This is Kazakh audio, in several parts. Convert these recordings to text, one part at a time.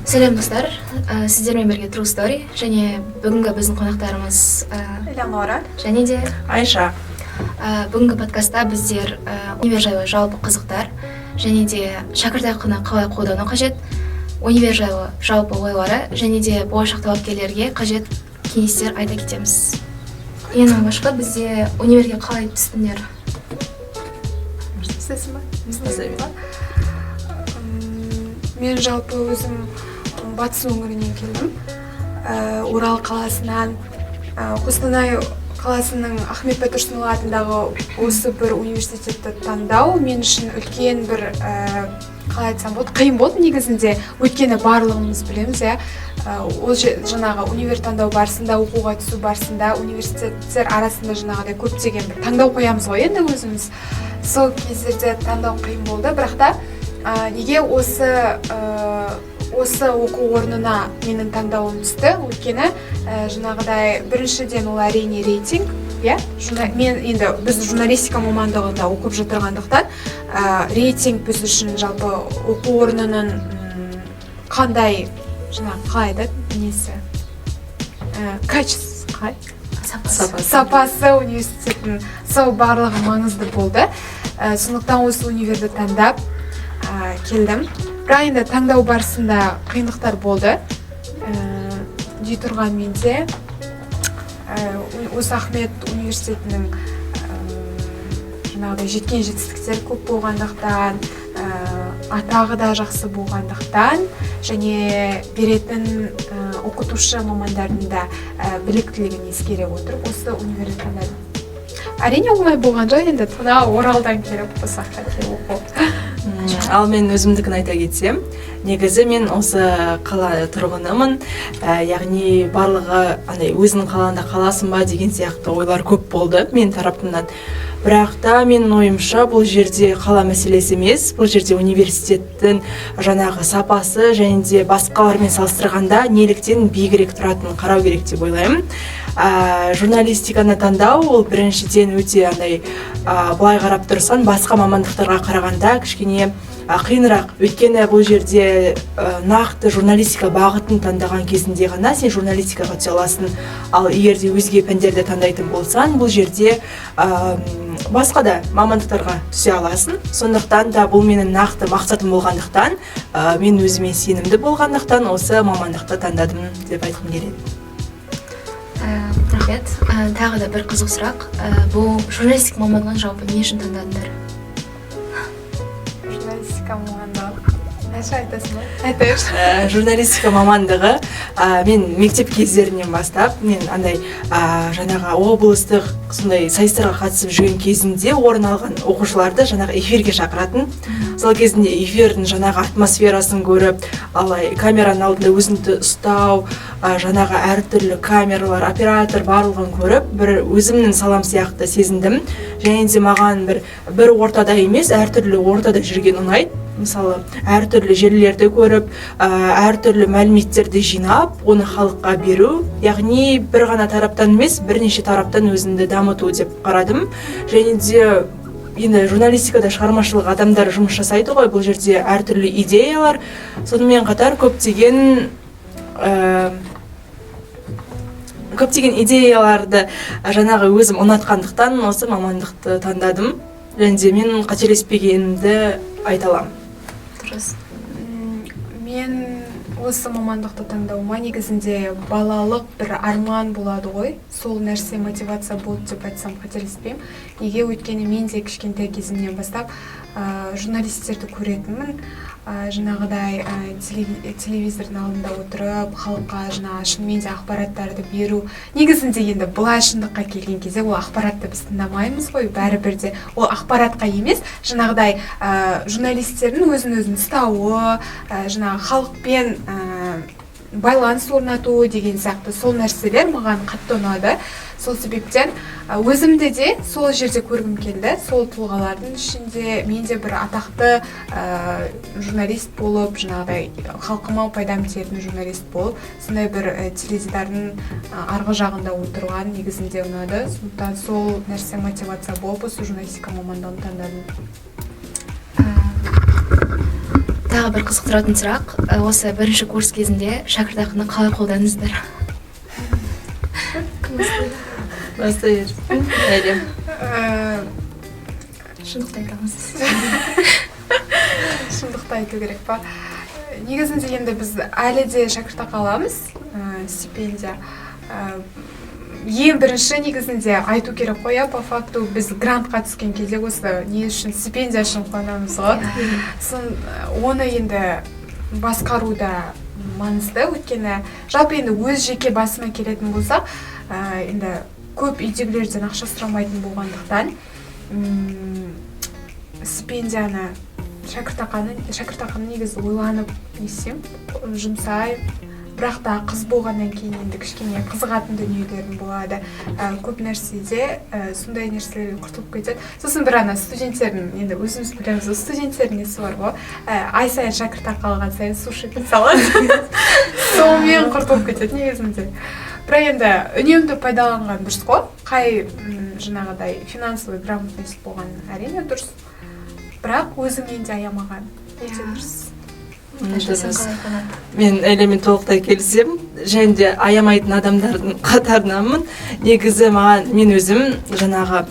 Сәлем достар, сіздермен бірге True Story және бүгінгі біздің қонақтарымыз Элеонора және де Айша. Бүгінгі подкастта біздер универ жайлы жалпы қызықтар және де шәкіртақыны қалай қолдану қажет, универ жайлы жалпы ойлары және де болашақ талапкерлерге қажет кеңестер айта кетеміз. Ең алғашқы бізде универге қалай түстіңдер? Мен жалпы өзім батыс өңірінен келдім. Орал қаласынан, Қостанай қаласының Ахмет Байтұрсынұлы атындағы осы бір университетті таңдау мен үшін үлкен бір қалай айтсам болады, қиын болды негізінде, өйткені барлығымыз білеміз, ол жаңағы универ таңдау барысында, оқуға түсу барысында, университеттер арасында жаңағыдай көптеген бір таңдау қоямыз ғой енді өзіміз. Сол кездерде таңдау қиын болды, бірақ та неге осы оқу орнына менің таңдауым түсті, өйткені жаңағыдай біріншіден ол әрине рейтинг, мен енді біз журналистика мамандығында оқып жатырғандықтан рейтинг біз үшін жалпы оқу орнының қандай қалай да несі сапасы университеттің сол барлығы маңызды болды. Сондықтан осы универді таңдап келдім. Бірақ енді таңдау барысында қиындықтар болды. Дей тұрған менде осы Ахмет университетінің жаңағыдай жеткен жетістіктер көп болғандықтан, атағы да жақсы болғандықтан және беретін оқытушы мамандардың да біліктілігін ескере отырып осы универді таңдадым. Әрине оңай болған жоқ, енді Оралдан келіп осы жаққа келіп оқу. Ал мен өзімдікін айта кетсем, негізі мен осы қала тұрғынымын, яғни барлығы өзінің қалаңда қаласын ба деген сияқты ойлар көп болды мен тарапымнан. Бірақ та менің ойымша бұл жерде қала мәселесі емес, бұл жерде университеттің жаңағы сапасы және де басқалармен салыстырғанда неліктен биігірек тұратынын қарау керек деп ойлаймын. Журналистиканы таңдау ол біріншіден өте былай қарап тұрсан басқа мамандықтарға қарағанда кішкене қиынырақ, өйткені бұл жерде нақты журналистика бағытын таңдаған кезінде ғана сен журналистикаға түсе аласың. Ал егер де өзге пәндерді таңдайтын болсаң, бұл жерде басқа да мамандықтарға түсе аласың. Сондықтан да бұл менің нақты мақсатым болғандықтан, мен өзіме сенімді болғандықтан осы мамандықты таңдадым деп айтқым келеді. Рахмет. Тағы да бір қызық сұрақ. Бұл журналистика мамандығын жалпы не үшін таңдадыңдар? Журналистика мамандығы. Айша айтасың ба? Айтайыш. Журналистика мамандығы мен мектеп кездерінен бастап, мен жаңағы облыстық сондай сайыстарға қатысып жүрген кезінде орын алған оқушыларды жаңағы эфирге шақыратын. Сол кезінде эфирдің жаңағы атмосферасын көріп, камераның алдында өзіңді ұстау, жаңағы әртүрлі камералар, оператор барлығын көріп, бір өзімнің салам сияқты сезіндім. Және де маған бір ортада емес, әртүрлі ортада жүрген ұнайды. Мысалы, әртүрлі жерлерді көріп, әртүрлі мәліметтерді жинап, оны халыққа беру, яғни бір ғана тараптан емес, бірнеше тараптан өзіңді дамыту деп қарадым. Және де енді журналистикада шығармашылық адамдар жұмыс жасайды ғой, бұл жерде әртүрлі идеялар, сонымен қатар көптеген идеяларды жаңағы өзім ұнатқандықтан осы мамандықты таңдадым. Және де мен қателеспегенімді айта аламын. Мен осы мамандықты таңдауыма негізінде балалық бір арман болады ғой, сол нәрсе мотивация болды деп айтсам қателеспеймін. Неге өйткені мен де кішкентай кезімнен бастап журналистерді көретінмін, жаңағыдай телевизордың алдында отырып, халыққа шынымен де ақпараттарды беру. Негізінде енді бұлай шындыққа келген кезде ол ақпаратты біз тыңдамаймыз ғой, бәрібір де ол ақпаратқа емес, жаңағыдай журналистердің өзін ұстауы, жаңағы халықпен байланыс орнату деген сияқты сол нәрселер маған қатты ұнады. Сол себептен өзімді де сол жерде көргім келді. Сол тұлғалардың ішінде мен де бір атақты журналист болып, жаңағыдай халқыма пайдам тиетін журналист болып, сондай бір теледидардың арғы жағында отырған негізінде ұнады. Сондықтан сол нәрсе мотивация болып, осы журналистика мамандығын таңдадым. тағы бір қызықтыратын сұрақ, осы бірінші курс кезінде шәкіртақыны қалай қолдандыңыздар? бастайыр әлем Шындықты айтамыз. Шындықты айту керек па? Негізінде енді біз әлі де шәкіртақы аламыз, стипендия. Ең бірінші негізінде айту керек қой, по факту біз грантқа түскен кезде осы не үшін стипендия үшін қуанамыз ғой. Оны енді басқаруда маңызды, өйткені жалпы енді өз жеке басыма келетін болсақ, енді көп үйдегілерден ақша сұрамайтын болғандықтан стипендияны шәкіртақыны негізі ойланып несем жұмсай, бірақ та қыз болғаннан кейін енді кішкене қызығатын дүниелерім болады. Көп нәрседе сондай нәрселер құртылып кетеді. Сосын бір ана студенттердің, енді өзіміз білеміз, студенттердің несі бар ғой, ай сайын шәкіртақы алған сайын суши пицца алады. Сонымен құртылып кетеді негізінде. Бірақ енді үнемді пайдаланған дұрыс қой, қай жаңағыдай финансовый грамотность болған әрине дұрыс, бірақ өзіңнен де аямаған өте дұрыс. Мен әлемен толықтай келісем, және де аямайтын адамдардың қатарынамын. Негізі мен өзім жаңағы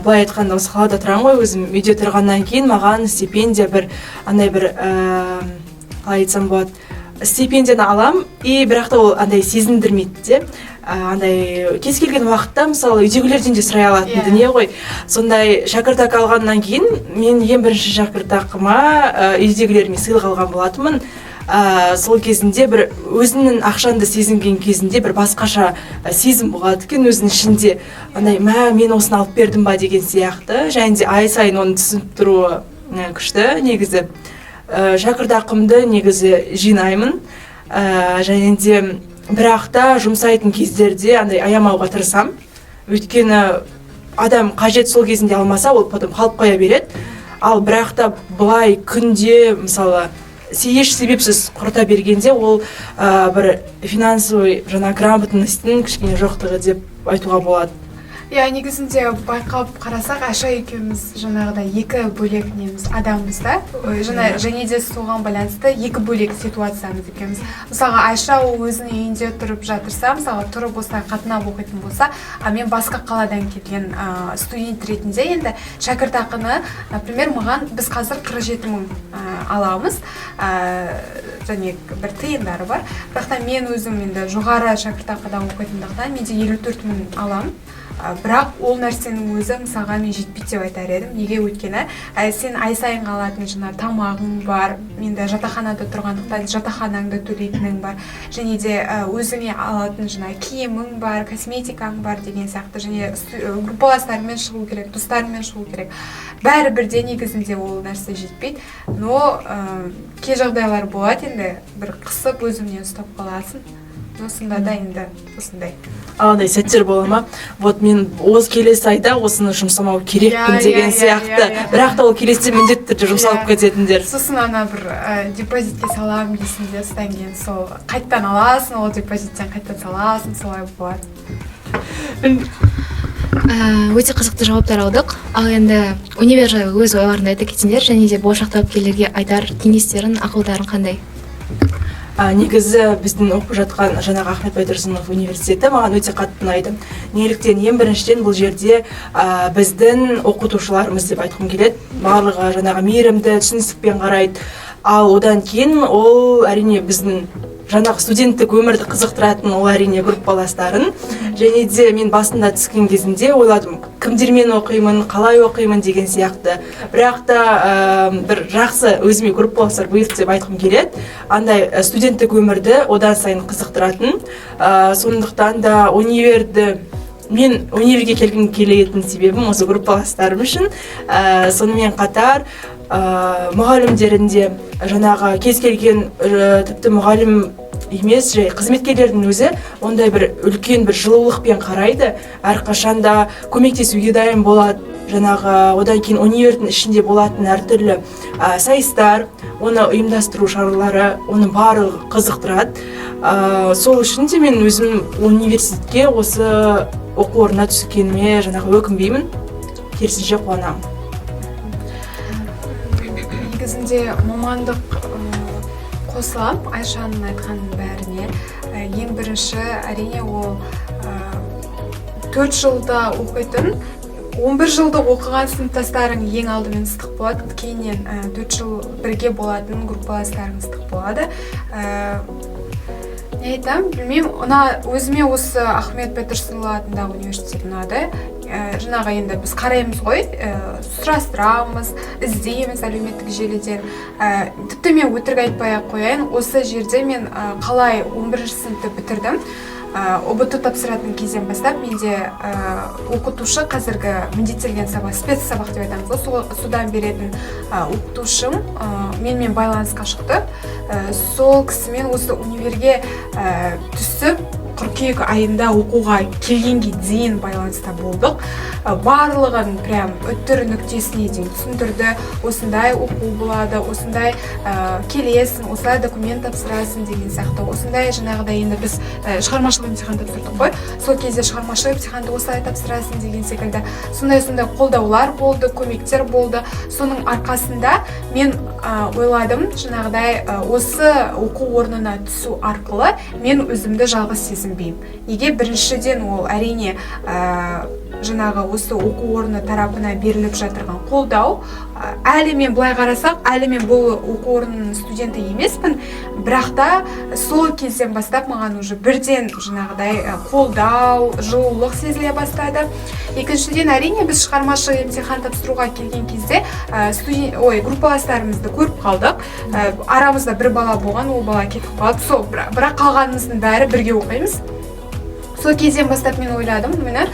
былай айтқанда осы қалада тұрамын ғой, өзім үйде тұрғаннан кейін маған стипендия бір андай бір қалай айтсам болады, стипендияны алам, бірақ та ол андай сезіндірмейді де. Андай кез келген уақытта мысалы үйдегілерден де сұрай алатын дүние ғой. Сондай шәкіртақы алғаннан кейін мен ең бірінші шәкіртақыма үйдегілеріме сыйлық алған болатынмын. Сол кезінде бір өзінің ақшанды сезінген кезінде бір басқаша сезім болады екен өзінің ішінде. Андай мен осыны алып бердім ба деген сияқты. Және де ай сайын оны түсініп тұруы күшті. Негізі шәкіртақымды негізі жинаймын. Және де бірақ та жұмсайтын кездерде андай аямауға тырысам. Өйткені адам қажет сол кезінде алмаса, ол потом қалып қоя береді. Ал бірақ та былай күнде мысалы еш себепсіз құрта бергенде ол бір финансовый грамотностьтің кішкене жоқтығы деп айтуға болады. Негізінде байқап қарасақ, Айша екеуміз жаңағыдай екі бөлек адамбыз да. Және де соған байланысты екі бөлек ситуациямыз екенбіз. Мысалға, Айша ол өзінің үйінде тұрып жатырса, мысалға тұрып осылай қатынап оқитын болса, мен басқа қаладан келген студент ретінде енді шәкіртақыны, например, маған біз қазір 47 мың аламыз. Және бір тиындары бар. Бірақ та мен өзім енді жоғары шәкіртақыдан оқитындықтан менде 54 мың алам. Бірақ ол нәрсенің өзі мысалға мен жетпейді деп айтар едім. Неге өйткені сен ай сайын алатын тамағың бар, менде жатақханада тұрғандықтан жатақханаңды төлейтінің бар, және де өзіңе алатын киімің бар, косметикаң бар деген сияқты, және группаластарымен шығу керек, достарымен шығу керек. Бәрі бірде негізінде ол нәрсе жетпейді. Но кей жағдайлар болады, енді бір қысып өзіңнен ұстап қаласың. Осында да енді осындай. Андай сәттер бола ма? Вот мен осы келесі айда осыны жұмсамау керекпін деген сияқты. Бірақ та ол келесі міндетті түрде жұмсалып кететіндер. Сосын ана бір депозитке салам дейсің де, содан кейін сол қайттан аласың, ол депозиттен қайттан саласың, солай болады. Өте қызықты жауаптар алдық. Ал енді универ жайлы өз ойларыңды айта кетсеңдер, және де болашақ талапкерлерге айтар кеңестерің, ақылдарың қандай? Негізі біздің оқып жатқан жаңағы Ахмет Байтұрсынов университеті маған өте қатты ұнайды. Неліктен ең біріншіден бұл жерде біздің оқытушыларымыз деп айтқым келеді. Барлығы жаңағы мейірімді, түсіністікпен қарайды. Ал одан кейін ол әрине біздің жаңағы студенттік өмірді қызықтыратын ол әрине группаластарын. Және де мен басында түскен кезінде ойладым, кімдермен оқимын, қалай оқимын деген сияқты. Бірақ та бір жақсы өзіме группаластар бұйырды деп айтқым келеді. Андай студенттік өмірді одан сайын қызықтыратын. Сондықтан да мен универге келетін себебім осы группаластарым үшін. Сонымен қатар мұғалімдерінде жаңағы кез келген тіпті мұғалім емес, қызметкерлердің өзі ондай бір үлкен бір жылулықпен қарайды, әрқашанда көмектесуге дайын болады. Жаңағы одан кейін универдің ішінде болатын әртүрлі сайыстар, оны ұйымдастыру шаралары, оны барлығы қызықтырады. Сол үшін де мен өзім университетке осы оқу орнына түскеніме жаңағы өкінбеймін, керісінше қуанамын. негізінде мамандық қосылам Айшаның айтқанының бәріне. Ең бірінші әрине ол 4 жылда оқитын 11 жылда оқыған сыныптастарың ең алдымен ыстық болады, кейіннен 4 жыл бірге болатын группаластарың ыстық болады. Не айтам, білмеймін, өзіме осы Ахмет Байтұрсынұлы атындағы университет ұнады. Жаңағы енді біз қараймыз ғой, сұрастырамыз, іздейміз әлеуметтік желіден. Тіпті мен өтірік айтпай-ақ қояйын, осы жерде мен қалай 11 сыныпты бітірдім. ОБТ тапсыратын кезден бастап менде оқытушы қазіргі міндеттелген сабақ, спецсабақ деп айтамыз ғой, содан беретін оқытушым менімен байланысқа шықты. Сол кісімен осы универге түсіп қыркүйек айында оқуға келгенге дейін байланыста болдық. Барлығын прям үтір нүктесіне дейін түсіндірді. Осындай оқу болады, осындай келесің, осылай документ тапсырасың деген сияқты. Осындай жаңағыдай енді біз шығармашылық емтихан тапсырдық қой. Сол кезде шығармашылық емтиханды осылай тапсырасың деген секілді. Сондай қолдаулар болды, көмектер болды. Соның арқасында мен ойладым, жаңағыдай осы оқу орнына түсу арқылы мен өзімді жалғыз сезінбеймін. Неге? Біріншіден ол әрине жаңағы осы оқу орны тарапына беріліп жатырған қолдау. Әлі мен былай қарасақ, әлі мен бұл оқу орнының студенті емеспін, бірақ та сол кезден бастап маған уже бірден жаңағыдай қолдау, жылулық сезіле бастады. Екіншіден, әрине біз шығармашылық емтихан тапсыруға келген кезде группаластарымызды көріп қалдық. Арамызда бір бала болған, ол бала кетіп қалды. Сол бірақ қалғанымыздың бәрі бірге оқимыз. Сол кезден бастап мен ойладым, мені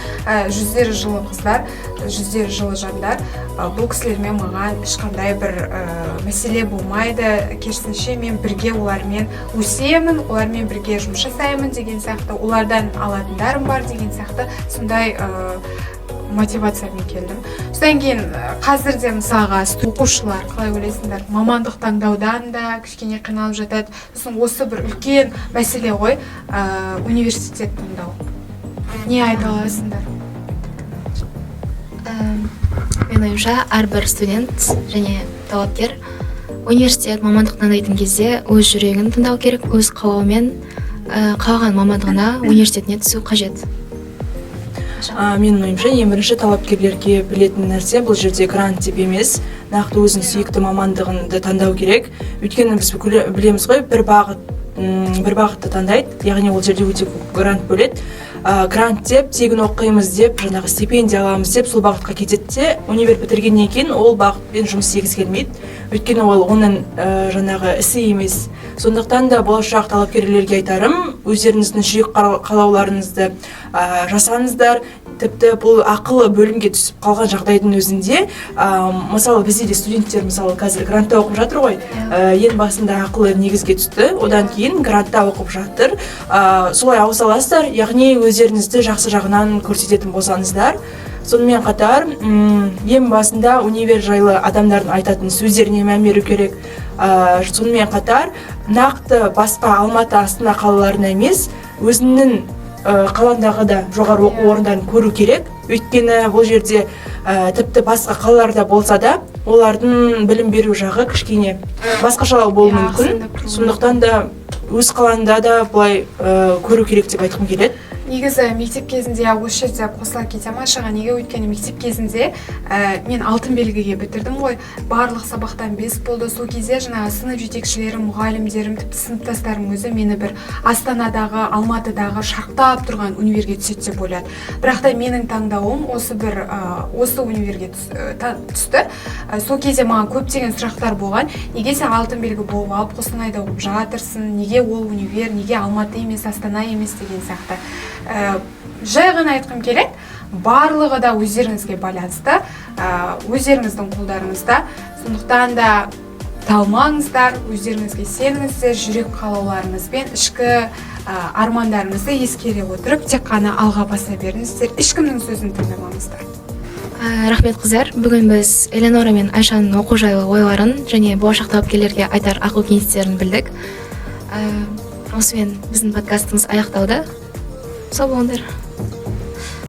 жүздері жылы қыздар, жүздері жылы жандар, бұл кісілермен маған ешқандай бір мәселе болмайды. Керісінше мен бірге олармен өсемін, олармен бірге жұмыс жасаймын деген сияқты, олардан алатындарым бар деген сияқты, сондай мотивациямен келдім. Содан кейін қазірде мысалға оқушылар қалай ойлайсыңдар, мамандық таңдаудан да кішкене қиналып жатады. Сосын осы бір үлкен мәселе ғой, университет таңдау. Не айта аласыңдар? Мен ойымша, әрбір студент және талапкер университет мамандық таңдайтын кезде өз жүрегін тыңдау керек, өз қалауымен қалаған мамандығына университетіне түсу қажет. Менің ойымша, ең бірінші талапкерлерге білетін нәрсе бұл жерде грант деп емес, нақты өзінің сүйікті мамандығынды таңдау керек. Өйткені біз білеміз ғой, бір бағытты таңдайды, яғни ол жерде өте грант бөледі. Грант деп, тегін оқимыз деп, жаңағы стипендия аламыз деп, сол бағытқа кетеді де, универ бітіргеннен кейін ол бағытпен жұмыс істегісі келмейді. Өйткені ол оның жаңағы ісі емес. Сондықтан да болашақ талапкерлерге айтарым, өздеріңіздің жүрек қалауларыңызды жасаңыздар. Тіпті бұл ақылы бөлімге түсіп қалған жағдайдың өзінде, мысалы бізде де студенттер мысалы қазір грантта оқып жатыр ғой, ең басында ақылы негізге түсті, одан кейін грантта оқып жатыр. Солай ауыса аласыздар, яғни өздеріңізді жақсы жағынан көрсететін болсаңыздар. Сонымен қатар, ең басында универ жайлы адамдардың айтатын сөздеріне мән беру керек. Сонымен қатар, нақты басқа Алматы, Астана қалаларына емес, өзінің қаландағы да жоғары оқу орындарын көру керек. Өйткені бұл жерде тіпті басқа қалаларда болса да, олардың білім беру жағы кішкене басқашалау болуы мүмкін. Сондықтан да өз қалаңда да бұлай көру керек деп айтқым келеді. Негізі мектеп кезінде осы жерде қосыла кетем Айшаға, неге? Өйткені мектеп кезінде мен алтын белгіге бітірдім ғой, барлық сабақтан 5 болды. Сол кезде жаңағы сынып жетекшілерім, мұғалімдерім, тіпті сыныптастарым өзі мені бір Астанадағы, Алматыдағы шарықтап тұрған универге түседі деп ойлады. Бірақ та менің таңдауым осы универге түсті. Сол кезде маған көптеген сұрақтар болған. Неге сен алтын белгі болып алып Қостанайда оқып жатырсың? Неге ол универ, неге Алматы емес, Астана емес деген сияқты. Жай ғана айтқым келеді, барлығы да өздеріңізге байланысты, өздеріңіздің қолдарыңызда. Сондықтан да талмаңыздар, өздеріңізге сеніңіздер, жүрек қалауларыңызбен ішкі армандарыңызды ескере отырып, тек қана алға баса беріңіздер, ешкімнің сөзін тыңдамаңыздар. Рахмет қыздар, бүгін біз Эленора мен Айшаның оқу жайлы ойларын және болашақ талапкерлерге айтар ақыл кеңестерін білдік. Осымен біздің подкастымыз аяқталды. Сау болыңдар.